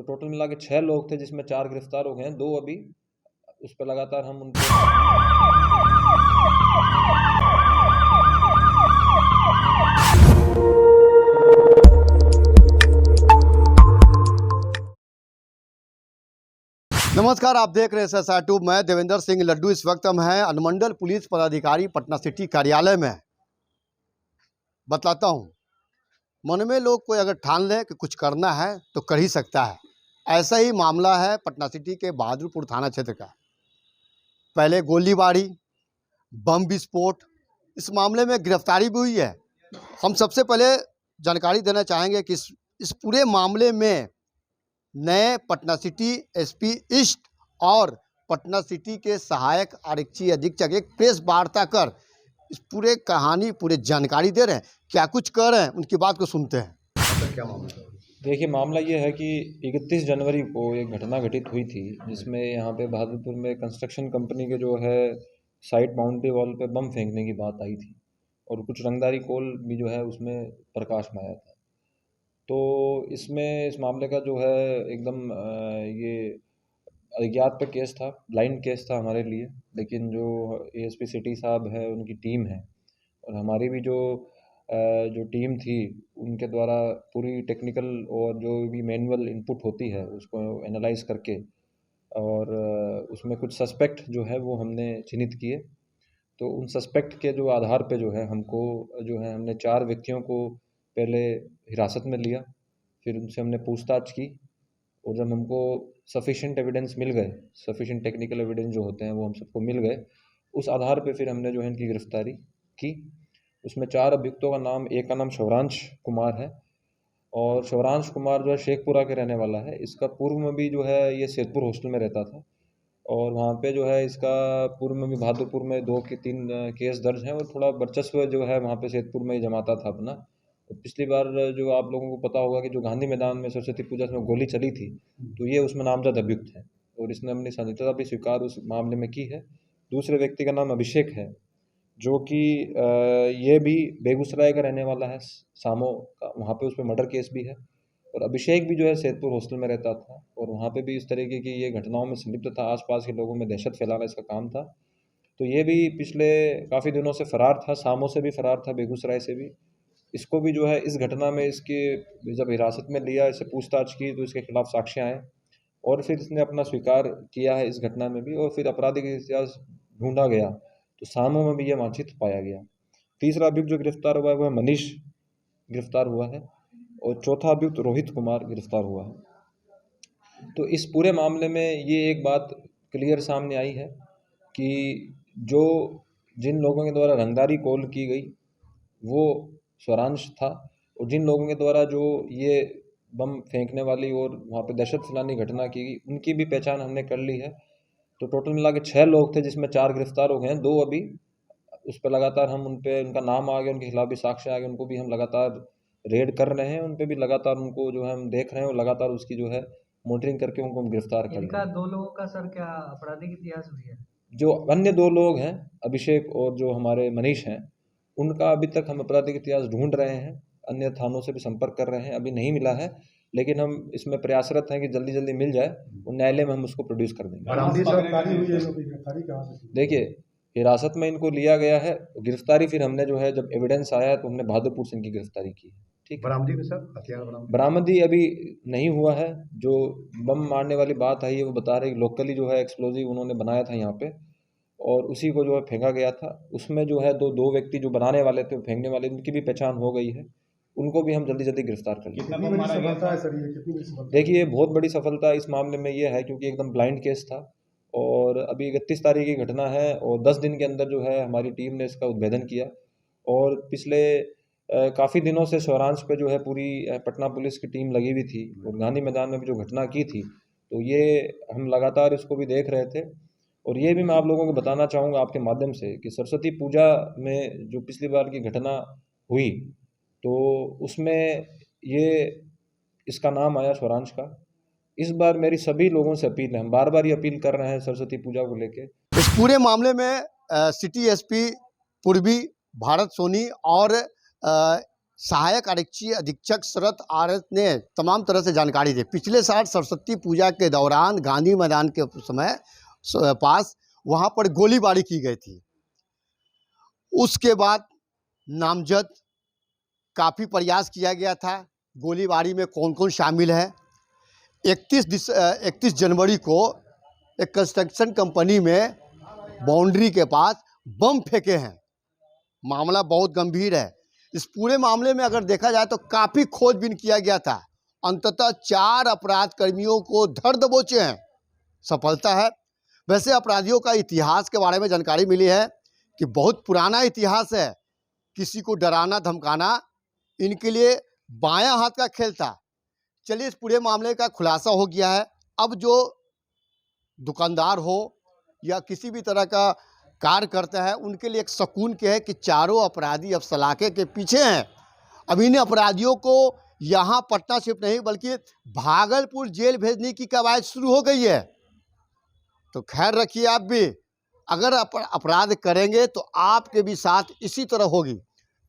तो टोटल मिला के 6 लोग थे, जिसमें 4 गिरफ्तार हो गए हैं, 2 अभी उस पर लगातार हम उनको नमस्कार, आप देख रहे हैं SSR2। मैं देवेंद्र सिंह लड्डू। इस वक्त हम हैं अनुमंडल पुलिस पदाधिकारी पटना सिटी कार्यालय में। बतलाता हूँ, मन में लोग कोई अगर ठान ले कि कुछ करना है तो कर ही सकता है। ऐसा ही मामला है पटना सिटी के बहादुरपुर थाना क्षेत्र का। पहले गोलीबारी, बम विस्फोट, इस मामले में गिरफ्तारी भी हुई है। हम सबसे पहले जानकारी देना चाहेंगे कि इस पूरे मामले में नए पटना सिटी एसपी ईस्ट और पटना सिटी के सहायक आरक्षी अधीक्षक एक प्रेस वार्ता कर इस पूरे कहानी पूरे जानकारी दे रहे हैं। क्या कुछ कर रहे हैं, उनकी बात को सुनते हैं। क्या मामला है? देखिए, मामला ये है कि 31 जनवरी को एक घटना घटित हुई थी, जिसमें यहाँ पे बहादुरपुर में कंस्ट्रक्शन कंपनी के जो है साइड बाउंड्री वॉल पे बम फेंकने की बात आई थी और कुछ रंगदारी कोल भी जो है उसमें प्रकाश में आया था। तो इसमें इस मामले का जो है एकदम ये अज्ञात पे केस था, ब्लाइंड केस था हमारे लिए। लेकिन जो एएसपी सिटी साहब है, उनकी टीम है और हमारी भी जो टीम थी, उनके द्वारा पूरी टेक्निकल और जो भी मैनुअल इनपुट होती है उसको एनालाइज करके और उसमें कुछ सस्पेक्ट जो है वो हमने चिन्हित किए। तो उन सस्पेक्ट के जो आधार पे जो है हमने 4 व्यक्तियों को पहले हिरासत में लिया, फिर उनसे हमने पूछताछ की और जब हमको सफिशिएंट एविडेंस मिल गए, सफिशिएंट टेक्निकल एविडेंस जो होते हैं वो हम सबको मिल गए, उस आधार पे फिर हमने जो है इनकी गिरफ्तारी की। उसमें 4 अभियुक्तों का नाम, एक का नाम शिवरांश कुमार है और शिवरांश कुमार जो है शेखपुरा के रहने वाला है। इसका पूर्व में भी जो है ये सैदपुर हॉस्टल में रहता था और वहाँ पे जो है इसका पूर्व में भी बहादुरपुर में 2 के 3 केस दर्ज हैं और थोड़ा वर्चस्व जो है वहाँ पे सैदपुर में ही जमाता था अपना। तो पिछली बार जो आप लोगों को पता होगा कि जो गांधी मैदान में सरस्वती पूजा में गोली चली थी, तो ये उसमें नामजद अभियुक्त है और इसने अपनी संदिग्धता भी स्वीकार उस मामले में की है। दूसरे व्यक्ति का नाम अभिषेक है, जो कि ये भी बेगूसराय का रहने वाला है, सामो का, वहाँ पे उस पर मर्डर केस भी है। और अभिषेक भी जो है सैदपुर हॉस्टल में रहता था और वहाँ पे भी इस तरीके की ये घटनाओं में संलिप्त था, आसपास के लोगों में दहशत फैलाना इसका काम था। तो ये भी पिछले काफ़ी दिनों से फ़रार था, सामो से भी फ़रार था, बेगूसराय से भी। इसको भी जो है इस घटना में इसके जब हिरासत में लिया, इससे पूछताछ की तो इसके खिलाफ साक्ष्य आए और फिर इसने अपना स्वीकार किया है इस घटना में भी और फिर आपराधिक इतिहास ढूंढा गया तो सामो में भी ये वांछित पाया गया। तीसरा अभियुक्त जो गिरफ्तार हुआ है वह मनीष गिरफ्तार हुआ है और चौथा अभियुक्त रोहित कुमार गिरफ्तार हुआ है। तो इस पूरे मामले में ये एक बात क्लियर सामने आई है कि जो जिन लोगों के द्वारा रंगदारी कॉल की गई वो स्वरांश था और जिन लोगों के द्वारा जो ये बम फेंकने वाली और वहाँ पे दहशत फैलाने की घटना की गई, उनकी भी पहचान हमने कर ली है। तो टोटल मिला के 6 लोग थे, जिसमें 4 गिरफ्तार हो गए हैं, 2 अभी उस पर लगातार हम उनका नाम आ गया, उनके खिलाफ भी साक्ष्य आ गए, उनको भी हम लगातार रेड कर रहे हैं, उन पे भी लगातार उनको जो है हम देख रहे हैं और लगातार उसकी जो है मॉनिटरिंग करके उनको हम गिरफ्तार कर रहे हैं। इनका 2 लोगों का सर क्या आपराधिक इतिहास भी है? जो अन्य 2 लोग हैं, अभिषेक और जो हमारे मनीष हैं, उनका अभी तक हम आपराधिक इतिहास ढूंढ रहे हैं, अन्य थानों से भी संपर्क कर रहे हैं, अभी नहीं मिला है, लेकिन हम इसमें प्रयासरत हैं कि जल्दी जल्दी मिल जाए और न्यायालय में हम उसको प्रोड्यूस कर देंगे। देखिए, हिरासत में इनको लिया गया है, गिरफ्तारी फिर हमने जो है जब एविडेंस आया तो हमने बहादुरपुर से इनकी गिरफ्तारी की है। ठीक, बरामदी में सर हथियार बरामदी अभी नहीं हुआ है। जो बम मारने वाली बात आई है वो बता रहे लोकली जो है एक्सप्लोजिव उन्होंने बनाया था यहाँ पे और उसी को जो है फेंका गया था। उसमें जो है दो व्यक्ति जो बनाने वाले थे, फेंकने वाले, उनकी भी पहचान हो गई है, उनको भी हम जल्दी जल्दी गिरफ्तार कर लेंगे। देखिए, बहुत बड़ी सफलता इस मामले में ये है क्योंकि एकदम ब्लाइंड केस था और अभी 31 तारीख की घटना है और 10 दिन के अंदर जो है हमारी टीम ने इसका उद्भेदन किया और पिछले काफ़ी दिनों से स्वरांश पे जो है पूरी पटना पुलिस की टीम लगी हुई थी और गांधी मैदान में भी जो घटना की थी, तो ये हम लगातार इसको भी देख रहे थे। और ये भी मैं आप लोगों को बताना चाहूँगा आपके माध्यम से कि सरस्वती पूजा में जो पिछली बार की घटना हुई, तो उसमें ये इसका नाम आया स्वरांश का। इस बार मेरी सभी लोगों से अपील है, हम बार बार ये अपील कर रहे हैं सरस्वती पूजा को लेके। इस पूरे मामले में सिटी एसपी पूर्वी भारत सोनी और सहायक आरक्षी अधीक्षक शरद आरत ने तमाम तरह से जानकारी दी। पिछले साल सरस्वती पूजा के दौरान गांधी मैदान के समय पास वहां पर गोलीबारी की गई थी। उसके बाद नामजद काफ़ी प्रयास किया गया था। गोलीबारी में कौन कौन शामिल है? 31 जनवरी को एक कंस्ट्रक्शन कंपनी में बाउंड्री के पास बम फेंके हैं। मामला बहुत गंभीर है। इस पूरे मामले में अगर देखा जाए तो काफ़ी खोजबीन किया गया था। अंततः 4 अपराध कर्मियों को धर दबोचे हैं। सफलता है। वैसे अपराधियों का इतिहास के बारे में जानकारी मिली है कि बहुत पुराना इतिहास है। किसी को डराना धमकाना इनके लिए बायां हाथ का खेल था। चलिए, इस पूरे मामले का खुलासा हो गया है। अब जो दुकानदार हो या किसी भी तरह का कार्य करता है, उनके लिए एक सुकून के है कि चारों अपराधी अब सलाखे के पीछे हैं। अब इन अपराधियों को यहाँ पटना सिर्फ नहीं बल्कि भागलपुर जेल भेजने की कवायद शुरू हो गई है। तो खैर रखिए, आप भी अगर अपराध करेंगे तो आपके भी साथ इसी तरह होगी।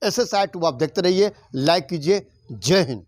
ऐसे साइट आप देखते रहिए, लाइक कीजिए। जय हिंद।